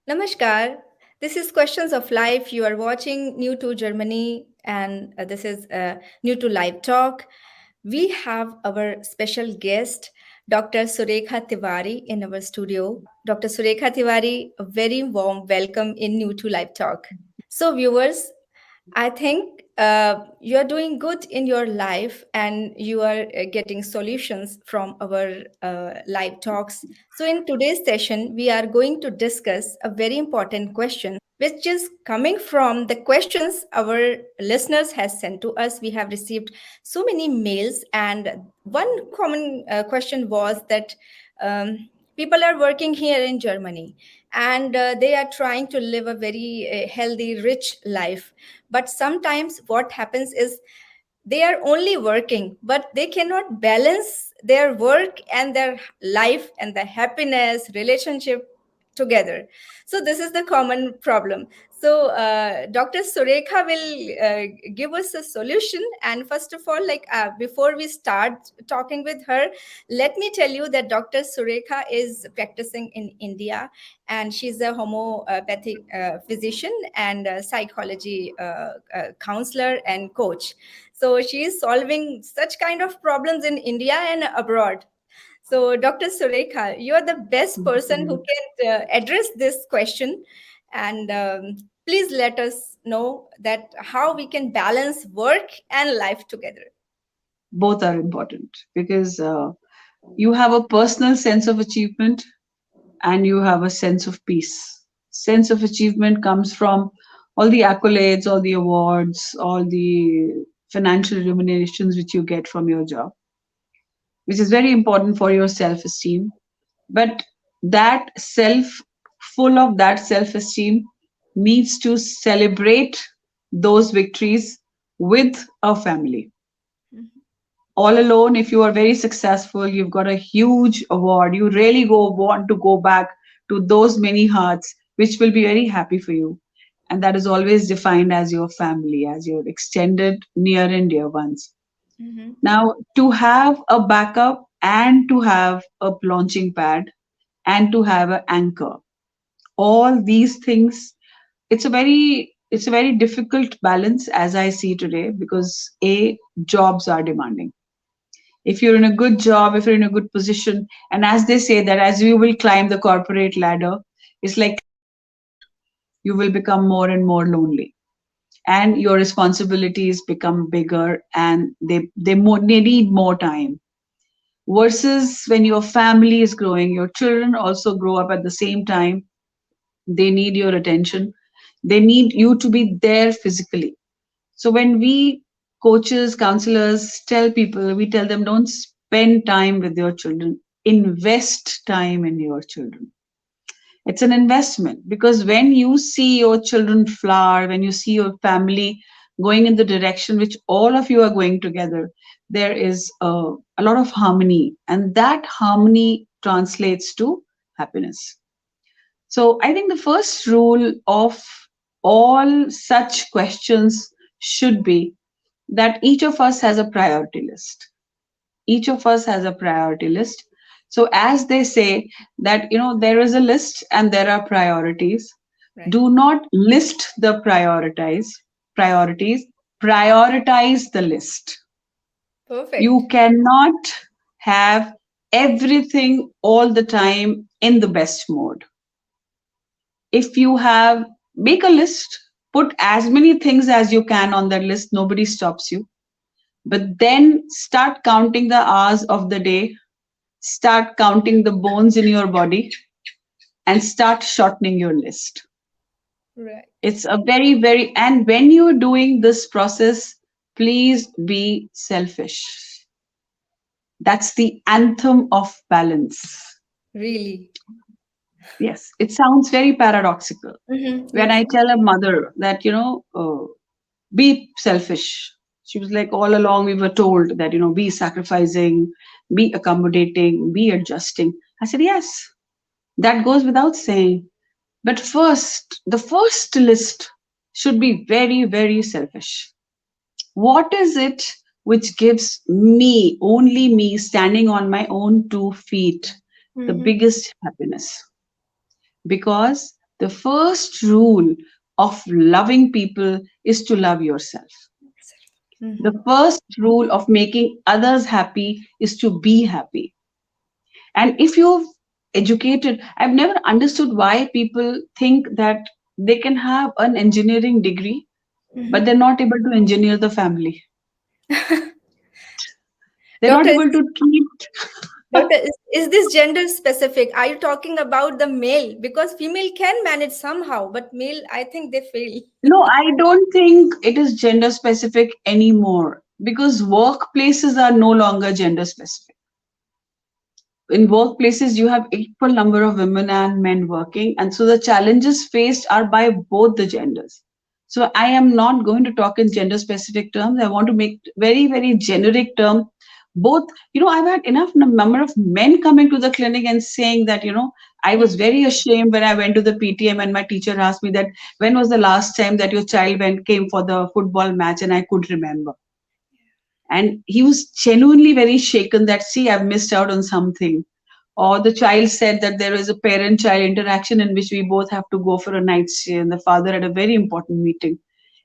Namaskar. This is Questions of Life. You are watching New to Germany, and this is New to Live Talk. We have our special guest, Dr. Surekha Tiwari, in our studio. Dr. Surekha Tiwari, a very warm welcome in New to Live Talk. So, viewers, I think you are doing good in your life and you are getting solutions from our live talks. So, in today's session, we are going to discuss a very important question, which is coming from the questions our listeners has sent to us. We have received so many mails, and one common question was that people are working here in Germany and they are trying to live a very healthy, rich life, but sometimes what happens is they are only working, but they cannot balance their work and their life and the happiness, relationship together. So this is the common problem. So Dr. Surekha will give us a solution. And first of all, before we start talking with her, let me tell you that Dr. Surekha is practicing in India, and she's a homeopathic physician and a psychology counselor and coach. So she is solving such kind of problems in India and abroad. So, Dr. Surekha, you are the best person who can address this question. And please let us know that how we can balance work and life together. Both are important because you have a personal sense of achievement and you have a sense of peace. Sense of achievement comes from all the accolades, all the awards, all the financial remunerations which you get from your job, which is very important for your self esteem. But that self, full of that self esteem, needs to celebrate those victories with a family. Mhm. All alone, if you are very successful, you've got a huge award, you really go want to go back to those many hearts which will be very happy for you, and that is always defined as your family, as your extended near and dear ones. Mhm. Now, to have a backup and to have a launching pad and to have an anchor, all these things, it's a very difficult balance as I see today, because a jobs are demanding. If you're in a good job, if you're in a good position, and as they say that as you will climb the corporate ladder, it's like you will become more and more lonely, and your responsibilities become bigger, and they need more time. Versus when your family is growing, your children also grow up at the same time. They need your attention. They need you to be there physically. So when we coaches, counselors tell people, we tell them don't spend time with your children, invest time in your children. It's an investment, because when you see your children flower, when you see your family going in the direction which all of you are going together, there is a lot of harmony, and that harmony translates to happiness. So I think the first rule of all such questions should be that each of us has a priority list. Each of us has a priority list. So as they say that, there is a list and there are priorities. Right. Do not list the priorities, prioritize the list. You Perfect. cannot have everything all the time in the best mode. If you have, make a list, put as many things as you can on that list, nobody stops you. But then start counting the hours of the day, start counting the bones in your body, and start shortening your list. Right. It's a very, very, and when you're doing this process, please be selfish. That's the anthem of balance. Really. Yes, it sounds very paradoxical. When Yes. I tell a mother that, be selfish, she was like, all along we were told that, be sacrificing, be accommodating, be adjusting. I said, yes, that goes without saying. But first, the first list should be very, very selfish. What is it which gives me, only me, standing on my own 2 feet, the Mm-hmm. biggest happiness? Because The first rule of loving people is to love yourself. The Mhm. first rule of making others happy is to be happy. And if you've educated, I've never understood why people think that they can have an engineering degree, but Mhm. they're not able to engineer the family. They're not Doctor, able to keep. doctor, is this gender specific? Are you talking about the male? Because female can manage somehow, but male, I think they fail. No, I don't think it is gender specific anymore because workplaces are no longer gender specific. In workplaces you have equal number of women and men working, and so the challenges faced are by both the genders. So I am not going to talk in gender specific terms. I want to make very very generic term. Both, I've had enough number of men coming to the clinic and saying that, I was very ashamed when I went to the PTM and my teacher asked me that when was the last time that your child went came for the football match, and I could remember. And he was genuinely very shaken that, see, I've missed out on something. Or the child said that there is a parent child interaction in which we both have to go for a night stay, and the father had a very important meeting.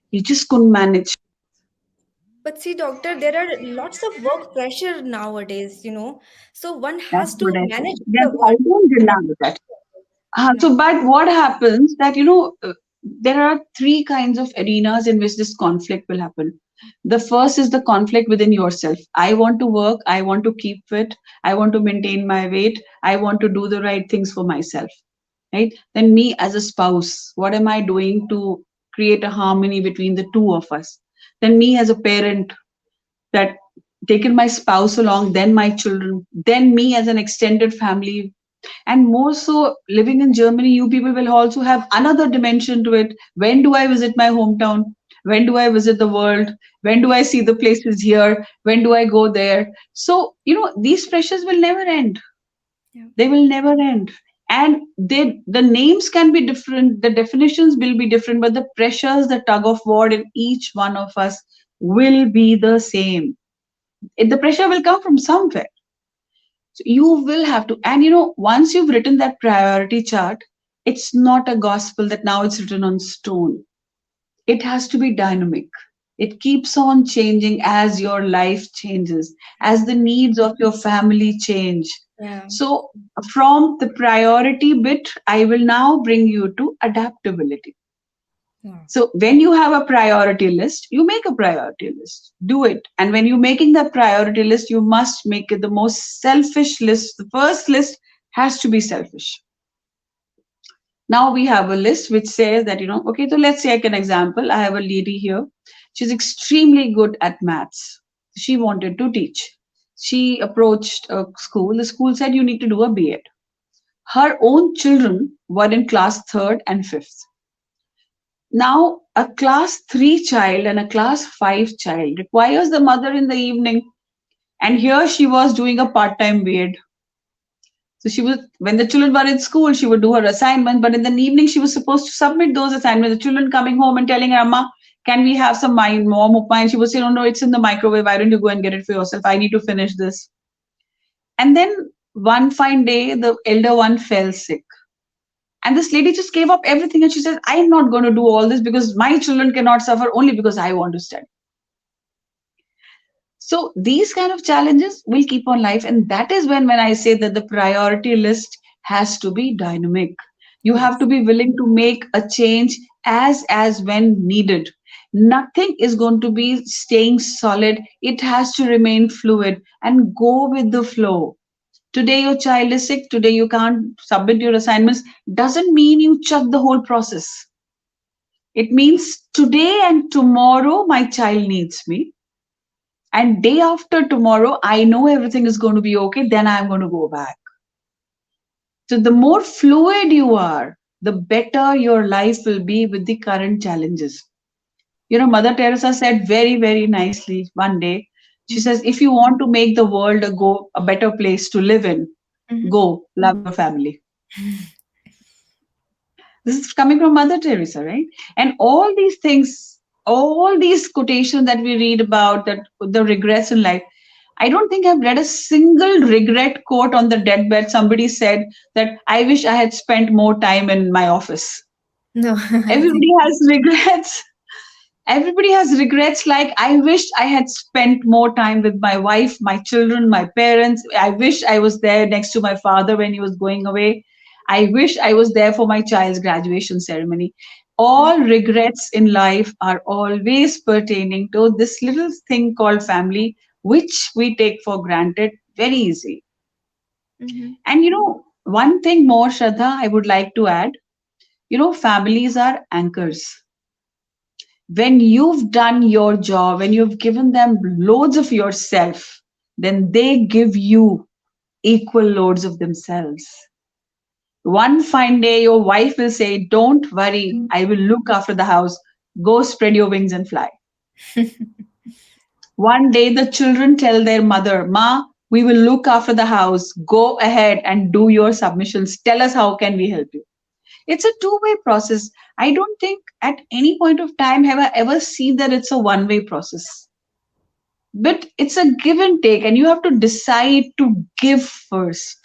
He just couldn't manage. But see, doctor, there are lots of work pressure nowadays, so one That's has to what I said. manage Yes, the I work. don't deny that. No. But what happens that, there are three kinds of arenas in which this conflict will happen. The first is the conflict within yourself. I want to work. I want to keep fit. I want to maintain my weight. I want to do the right things for myself. Right? Then me as a spouse, what am I doing to create a harmony between the two of us? Then me as a parent, that taken my spouse along, then my children, then me as an extended family. And more so, living in Germany, you people will also have another dimension to it. When do I visit my hometown? When do I visit the world? When do I see the places here? When do I go there? So, these pressures will never end. Yeah. They will never end. And the names can be different, the definitions will be different, but the pressures, the tug of war in each one of us will be the same. The pressure will come from somewhere. So you will have to, and once you've written that priority chart, it's not a gospel that now it's written on stone. It has to be dynamic. It keeps on changing as your life changes, as the needs of your family change. Yeah. So, from the priority bit, I will now bring you to adaptability. Yeah. So when you have a priority list, you make a priority list. Do it. And when you're making that priority list, you must make it the most selfish list. The first list has to be selfish. Now we have a list which says that, okay, so let's take an example. I have a lady here. She's extremely good at maths. She wanted to teach. She approached a school. The school said, you need to do a B.Ed. Her own children were in class third and fifth. Now, a class 3 child and a class 5 child requires the mother in the evening. And here she was doing a part time B.Ed. So she was, when the children were in school, she would do her assignment, but in the evening, she was supposed to submit those assignments. The children coming home and telling her, Amma, can we have some mom of mine? She was saying, oh, no, it's in the microwave. Why don't you go and get it for yourself? I need to finish this. And then one fine day, the elder one fell sick. And this lady just gave up everything and she said, I'm not going to do all this because my children cannot suffer only because I want to study. So these kind of challenges will keep on life. And that is when I say that the priority list has to be dynamic. You have Yes. to be willing to make a change as when needed. Nothing is going to be staying solid. It has to remain fluid and go with the flow. Today your child is sick, today you can't submit your assignments, doesn't mean you chuck the whole process. It means today and tomorrow my child needs me, and day after tomorrow I know everything is going to be okay, then I'm going to go back. So the more fluid you are, the better your life will be with the current challenges. Mother Teresa said very very nicely one day, she says, if you want to make the world a better place to live in, Mhm. go love your family. This is coming from Mother Teresa, right? And all these things, all these quotations that we read about, that the regrets in life, I don't think I've read a single regret quote on the deathbed. Somebody said that I wish I had spent more time in my office. No, I think. Everybody has regrets. Everybody has regrets like, I wish I had spent more time with my wife, my children, my parents. I wish I was there next to my father when he was going away. I wish I was there for my child's graduation ceremony. All regrets in life are always pertaining to this little thing called family, which we take for granted very easily. Mm-hmm. And one thing more, Shraddha, I would like to add, families are anchors. When you've done your job, when you've given them loads of yourself, then they give you equal loads of themselves. One fine day, your wife will say, "Don't worry, I will look after the house. Go spread your wings and fly." One day, the children tell their mother, "Ma, we will look after the house. Go ahead and do your submissions. Tell us how can we help you." It's a two-way process. I don't think at any point of time have I ever seen that it's a one-way process. But it's a give and take, and you have to decide to give first.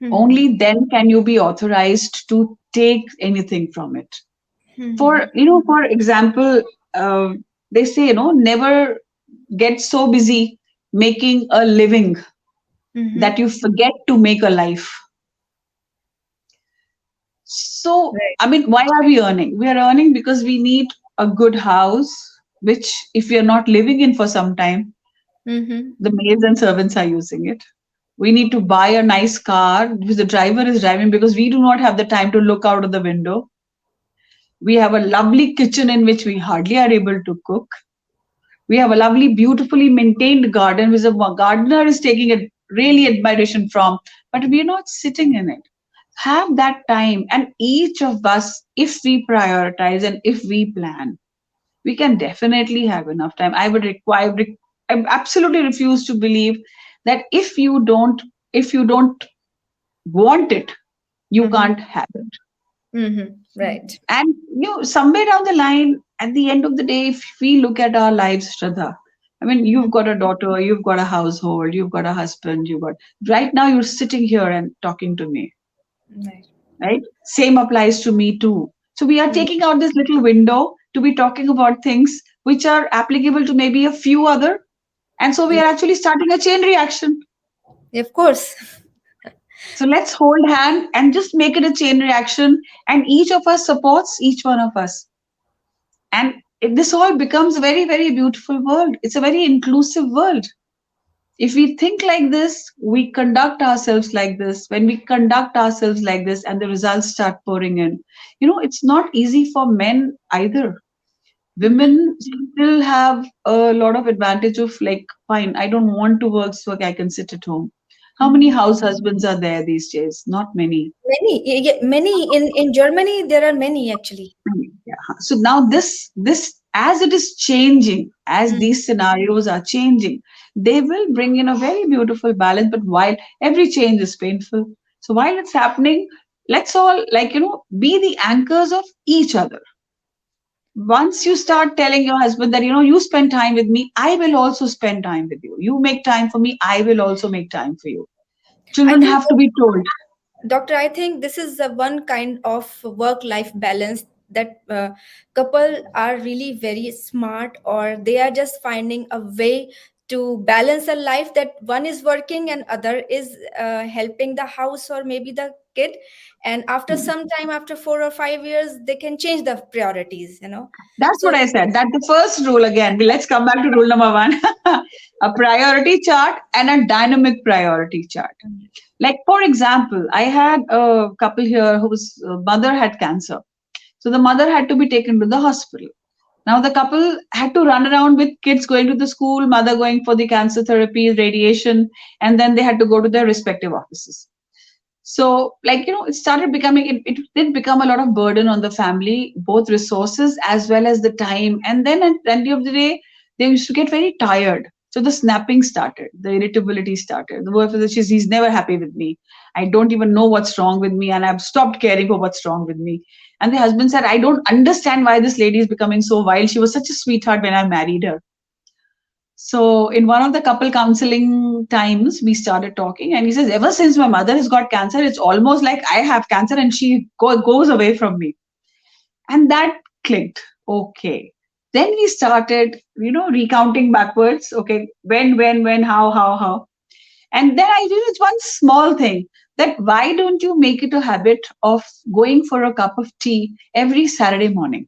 Mm-hmm. Only then can you be authorized to take anything from it. Mm-hmm. For example, uh, they say, never get so busy making a living Mm-hmm. that you forget to make a life. So, Right. I mean, why are we earning? We are earning because we need a good house, which, if we are not living in for some time, Mm-hmm. the maids and servants are using it. We need to buy a nice car which the driver is driving because we do not have the time to look out of the window. We have a lovely kitchen in which we hardly are able to cook. We have a lovely, beautifully maintained garden which a gardener is taking a really admiration from, but we are not sitting in it. Have that time, and each of us, if we prioritize and if we plan, we can definitely have enough time. I absolutely refuse to believe that if you don't want it, you Mm-hmm. can't have it. Mm-hmm. Right. And somewhere down the line, at the end of the day, if we look at our lives, Shraddha, I mean, Mm-hmm. you've got a daughter, you've got a household, you've got a husband, you've got right now you're sitting here and talking to me, Right. right? Same applies to me too. So we are Mm-hmm. taking out this little window to be talking about things which are applicable to maybe a few other. And so we are actually starting a chain reaction. Of course. So let's hold hand and just make it a chain reaction. And each of us supports each one of us. And this all becomes a very, very beautiful world. It's a very inclusive world. If we think like this, we conduct ourselves like this. When we conduct ourselves like this and the results start pouring in, it's not easy for men either. Mm-hmm. Women still have a lot of advantage of like, fine, I don't want to work, I can sit at home. How many Mm-hmm. house husbands are there these days? Not many. Many, many in Germany. There are many actually. Yeah. So now this as it is changing, as Mm-hmm. these scenarios are changing, they will bring in a very beautiful balance. But while every change is painful, so while it's happening, let's all be the anchors of each other. Once you start telling your husband that you spend time with me, I will also spend time with you. You make time for me, I will also make time for you. I Children think, have to be told. Doctor, I think this is the one kind of work-life balance that couple are really very smart, or they are just finding a way to balance a life that one is working and other is helping the house or maybe the kid. And after some time, after 4 or 5 years, they can change the priorities. That's what So I said. That the first rule again. Let's come back to rule number one. A priority chart and a dynamic priority chart. Like, for example, I had a couple here whose mother had cancer. So the mother had to be taken to the hospital. Now the couple had to run around with kids going to the school, mother going for the cancer therapy, radiation, and then they had to go to their respective offices. So, it started becoming, it did become a lot of burden on the family, both resources as well as the time. And then at the end of the day, they used to get very tired. So the snapping started, the irritability started. The wife says, he's never happy with me. I don't even know what's wrong with me, and I've stopped caring for what's wrong with me. And the husband said, I don't understand why this lady is becoming so wild. She was such a sweetheart when I married her. So in one of the couple counseling times, we started talking, and he says, ever since my mother has got cancer, it's almost like I have cancer and she goes away from me. And that clicked. Okay. Then we started, recounting backwards. Okay, when, how. And then I realized one small thing, that why don't you make it a habit of going for a cup of tea every Saturday morning?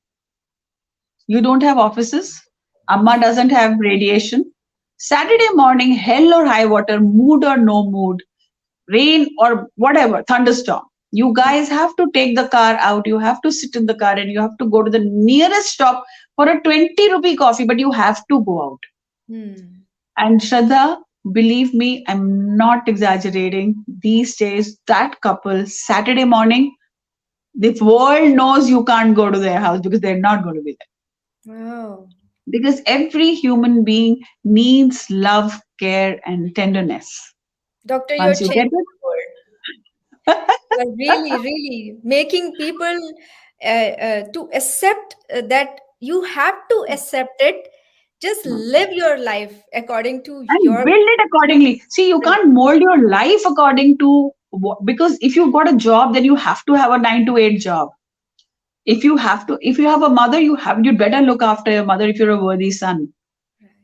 You don't have offices. Amma doesn't have radiation. Saturday morning, hell or high water, mood or no mood, rain or whatever, thunderstorm. You guys have to take the car out. You have to sit in the car and you have to go to the nearest stop for a 20 rupee coffee, but you have to go out. Hmm. And Shraddha, believe me, I'm not exaggerating. These days, that couple, Saturday morning, the world knows you can't go to their house because they're not going to be there. Wow. Because every human being needs love, care, and tenderness. Doctor, you're Once you get changing the world. it, You're really, really making people to accept that you have to accept it. Just live your life according to and your. build it accordingly. See, you can't mold your life according to because if you've got a job, then you have to have a 9 to 8 job. If you have a mother, you'd better look after your mother if you're a worthy son.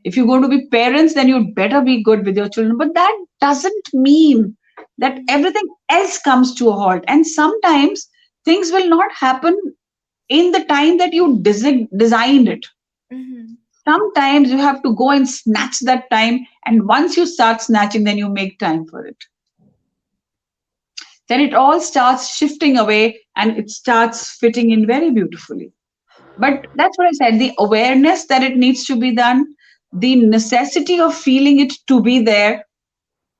If you're going to be parents, then you'd better be good with your children. But that doesn't mean that Mm-hmm. everything else comes to a halt. And sometimes things will not happen in the time that you designed it. Mm-hmm. Sometimes you have to go and snatch that time, and once you start snatching, then you make time for it. Then it all starts shifting away and it starts fitting in very beautifully. But that's what I said, the awareness that it needs to be done, the necessity of feeling it to be there,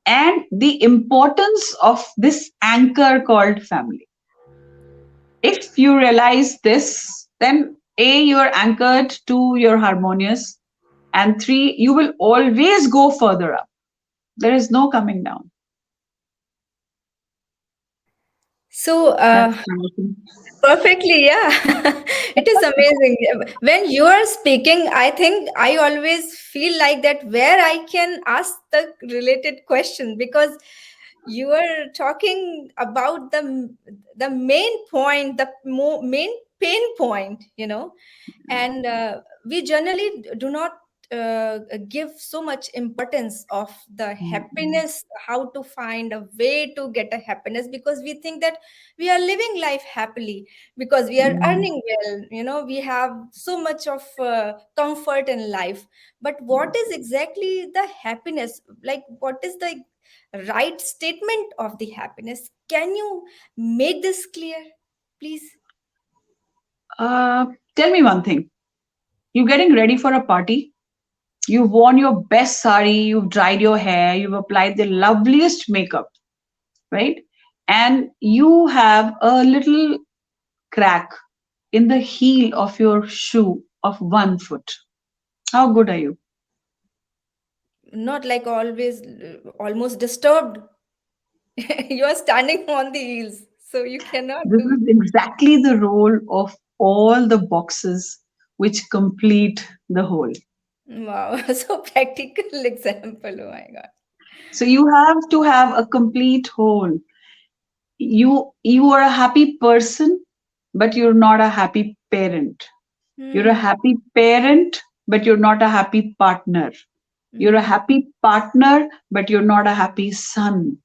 and the importance of this anchor called family. If you realize this, then A, you're anchored, two, you're harmonious, and three, you will always go further up. There is no coming down. So, That's powerful. perfectly, yeah. It is amazing. When you are speaking, I think I always feel like that where I can ask the related question, because you are talking about the main point, the main pain point, and we generally do not give so much importance of the Mm, happiness, how to find a way to get a happiness, because we think that we are living life happily because we are mm, earning well, we have so much of comfort in life. But what is exactly the happiness, like what is the right statement of the happiness? Can you make this clear, please? Uh, Tell me one thing. You're getting ready for a party. You've worn your best sari, you've dried your hair, you've applied the loveliest makeup, right? And you have a little crack in the heel of your shoe of one foot. How good are you? Not like always, almost disturbed. You are standing on the heels, so you cannot This do. is exactly the role of all the boxes which complete the whole. Wow, so practical example. Oh my God. So you have to have a complete whole. You are a happy person, but you're not a happy parent. You're a Hmm. happy parent, but you're not a happy partner. You're a Hmm. happy partner, but you're not a happy son.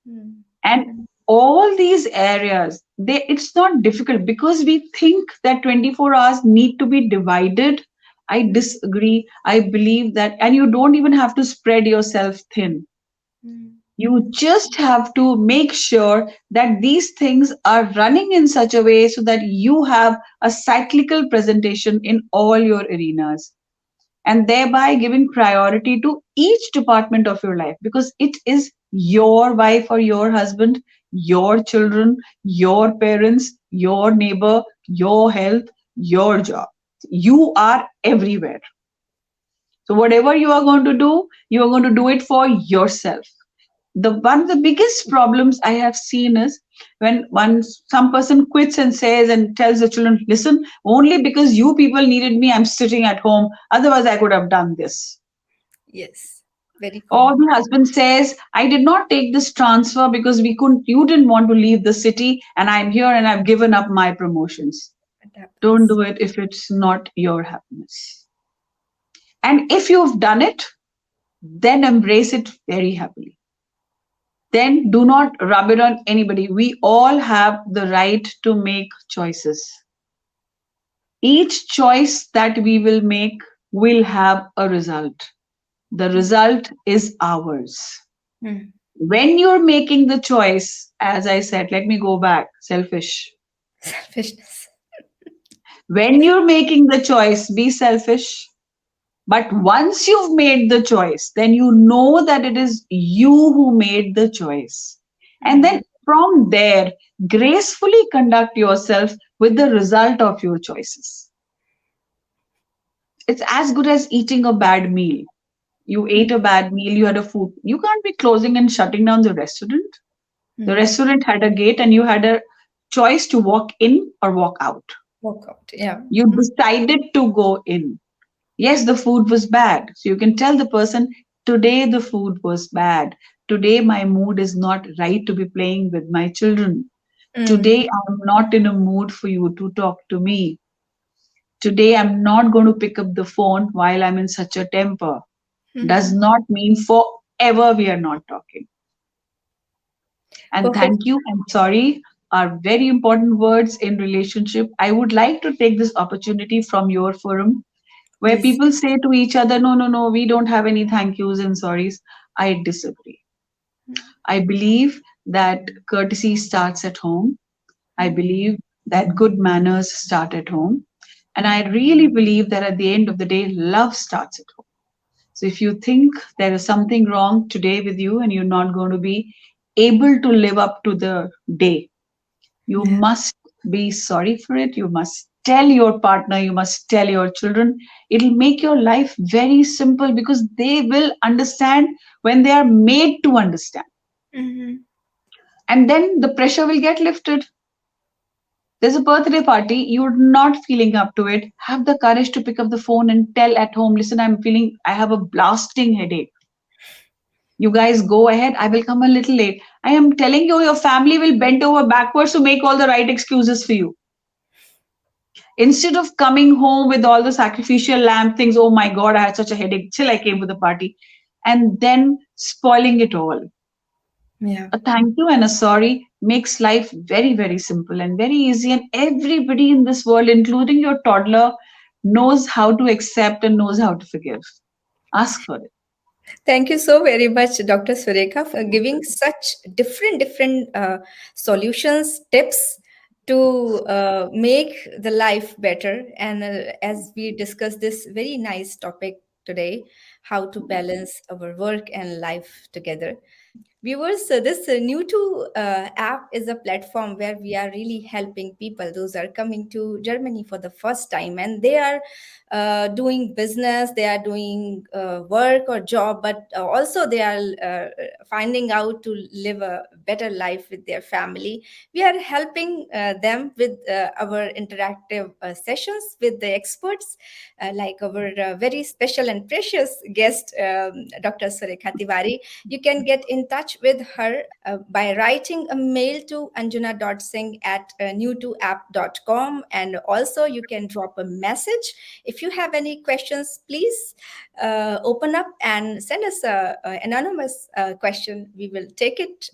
Hmm. And all these areas, it's not difficult because we think that 24 hours need to be divided. I Hmm. disagree. I believe that, and you don't even have to spread yourself thin. Hmm. You just have to make sure that these things are running in such a way so that you have a cyclical presentation in all your arenas, and thereby giving priority to each department of your life, because it is your wife or your husband, your children, your parents, your neighbor, your health, your job. You are everywhere. So whatever you are going to do, you are going to do it for yourself. The one of the biggest problems I have seen is when some person quits and says and tells the children, listen, only because you people needed me, I'm sitting at home. Otherwise, I could have done this. Yes, very Or common. the husband says, I did not take this transfer because we couldn't, you didn't want to leave the city, and I'm here and I've given up my promotions. It Don't happens. do it if it's not your happiness. And if you've done it, then embrace it very happily. Then do not rub it on anybody. We all have the right to make choices. Each choice that we will make will have a result. The Mm. result is ours. Mm. When you're making the choice, as I said, let me go back, selfish. Selfishness. When you're making the choice, be selfish. But once you've made the choice, then you know that it is you who made the choice. And then Mhm. from there, gracefully conduct yourself with the result of your choices. It's as good as eating a bad meal. You ate Mm. a bad meal, you had a food. You can't be closing and shutting down the restaurant. The Mm. restaurant had a gate and you had a choice to walk in or walk out. Walk out. Yeah. You Mm. decided to go in. Yes, the food was bad. So you can tell the person, today the food was bad. Today my mood is not right to be playing with my children. Mm. Today I'm not in a mood for you to talk to me. Today I'm not going to pick up the phone while I'm in such a temper. Does Mhm. not mean forever we are not talking. And Perfect. thank you and sorry are very important words in relationship. I would like to take this opportunity from your forum where Please. people say to each other, no, no, no, we don't have any thank yous and sorries. I disagree. I believe that courtesy starts at home. I Mm. believe that good manners start at home. And I really believe that at the end of the day, love starts at home. So if you think there is something wrong today with you and you're not going to be able to live up to the day, you Yeah. must be sorry for it. You must tell your partner, you must tell your children. It'll make your life very simple because they will understand when they are made to understand. Mhm. And then the pressure will get lifted. There's a birthday party, you're not feeling up to it. Have the courage to pick up the phone and tell at home, listen, I have a blasting headache. You guys go ahead, I will come a little late. I am telling you, your family will bend over backwards to make all the right excuses for you. Instead of coming home with all the sacrificial lamb things, oh my God, I had such a headache till I came to the party, and then spoiling it all. Yeah. A thank you and a sorry makes life very, very simple and very easy. And everybody in this world, including your toddler, knows how to accept and knows how to forgive. Ask for it. Thank you so very much, Dr. Surekha, for giving such different solutions, tips to make the life better. And as we discuss this very nice topic today, how to balance our work and life together. Viewers, this new to app is a platform where we are really helping people. Those are coming to Germany for the first time, and they are doing business, they are doing work or job, but also they are finding out to live a better life with their family. We are helping them with our interactive sessions with the experts, like our very special and precious guest, Dr. Surekha Tiwari. You can get in touch with her by writing a mail to anjuna.singh at new2app.com. And also, you can drop a message. If you have any questions, please open up and send us an anonymous question. We will take it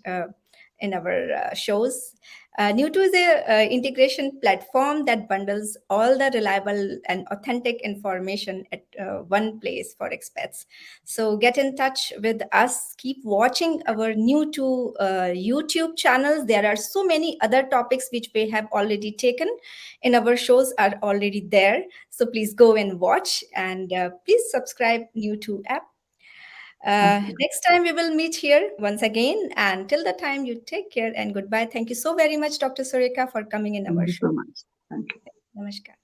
in our shows. New2 is a integration platform that bundles all the reliable and authentic information at one place for expats. So get in touch with us. Keep watching our New2 YouTube channels. There are so many other topics which we have already taken in our shows are already there. So please go and watch and please subscribe New2 app. Thank you. Next time we will meet here once again. And till the time, you take care and goodbye. Thank you so very much, Dr. Surekha, for coming in Thank our you show. so much. Thank you. Namaskar.